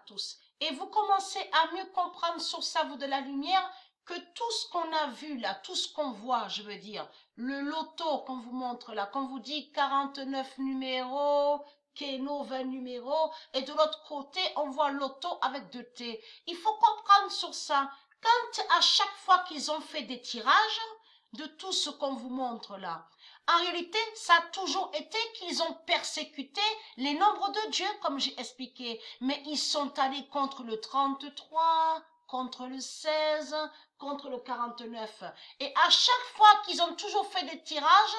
tous. Et vous commencez à mieux comprendre sur ça, vous de la lumière, que tout ce qu'on a vu là, tout ce qu'on voit, je veux dire, le loto qu'on vous montre là, qu'on vous dit 49 numéros, Keno 20 numéros, et de l'autre côté, on voit loto avec 2 T. Il faut comprendre sur ça. Quand à chaque fois qu'ils ont fait des tirages de tout ce qu'on vous montre là, en réalité, ça a toujours été qu'ils ont persécuté les nombres de Dieu, comme j'ai expliqué. Mais ils sont allés contre le 33, contre le 16, contre le 49. Et à chaque fois qu'ils ont toujours fait des tirages,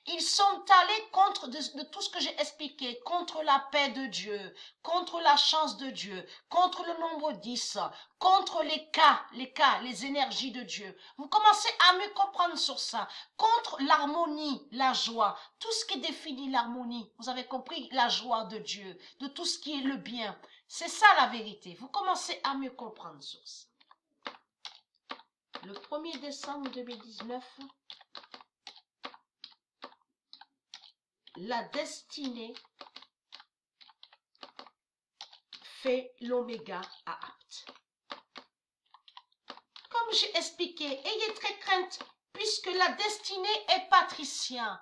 ils sont allés contre de tout ce que j'ai expliqué, contre la paix de Dieu, contre la chance de Dieu, contre le nombre 10, contre les énergies de Dieu. Vous commencez à mieux comprendre sur ça. Contre l'harmonie, la joie, tout ce qui définit l'harmonie. Vous avez compris la joie de Dieu, de tout ce qui est le bien. C'est ça la vérité. Vous commencez à mieux comprendre sur ça. Le 1er décembre 2019, la destinée fait l'oméga à Apt. Comme j'ai expliqué, ayez très crainte puisque la destinée est patricien.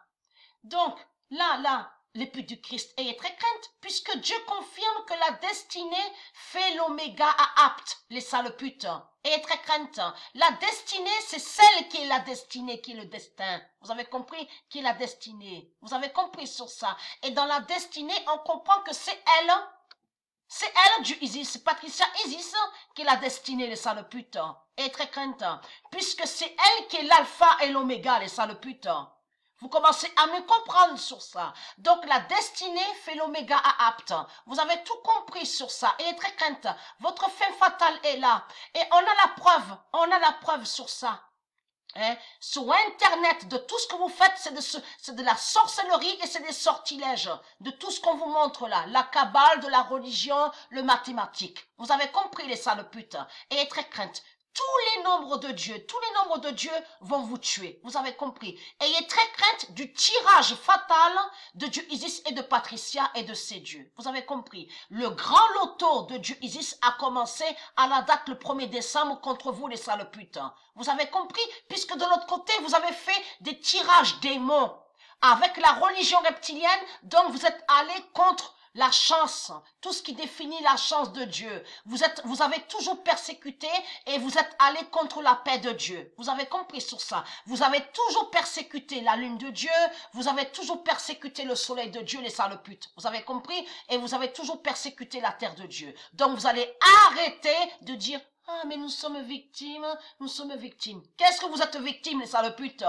Donc, là, l'épée du Christ, ayez très crainte, puisque Dieu confirme que la destinée fait l'oméga à Apt, les sales putes. Ayez très crainte. La destinée, c'est celle qui est la destinée, qui est le destin. Vous avez compris qui est la destinée. Vous avez compris sur ça. Et dans la destinée, on comprend que c'est elle du Isis, c'est Patricia Isis qui est la destinée, les sales putes. Ayez très crainte, puisque c'est elle qui est l'alpha et l'oméga, les sales putes. Vous commencez à me comprendre sur ça. Donc, la destinée fait l'oméga à Apt. Vous avez tout compris sur ça. Et très crainte. Votre fin fatale est là. Et on a la preuve sur ça. Hein? Sur Internet, de tout ce que vous faites, c'est de la sorcellerie et c'est des sortilèges. De tout ce qu'on vous montre là. La cabale, de la religion, le mathématique. Vous avez compris les sales putes. Et très crainte. Tous les nombres de Dieu vont vous tuer. Vous avez compris. Ayez très crainte du tirage fatal de Dieu Isis et de Patricia et de ses dieux. Vous avez compris. Le grand loto de Dieu Isis a commencé à la date le 1er décembre contre vous les sales putes. Vous avez compris? Puisque de l'autre côté, vous avez fait des tirages démons avec la religion reptilienne, donc vous êtes allé contre la chance, tout ce qui définit la chance de Dieu. Vous avez toujours persécuté et vous êtes allé contre la paix de Dieu. Vous avez compris sur ça. Vous avez toujours persécuté la lune de Dieu. Vous avez toujours persécuté le soleil de Dieu, les sales putes. Vous avez compris? Et vous avez toujours persécuté la terre de Dieu. Donc vous allez arrêter de dire ah, mais nous sommes victimes, nous sommes victimes. Qu'est-ce que vous êtes victimes, les sales putes?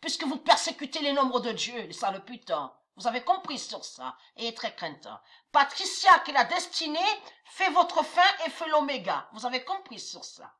Puisque vous persécutez les nombres de Dieu, les sales putes. Vous avez compris sur ça. Et très crainte. Patricia, qui est la destinée, fait votre fin et fait l'oméga. Vous avez compris sur ça.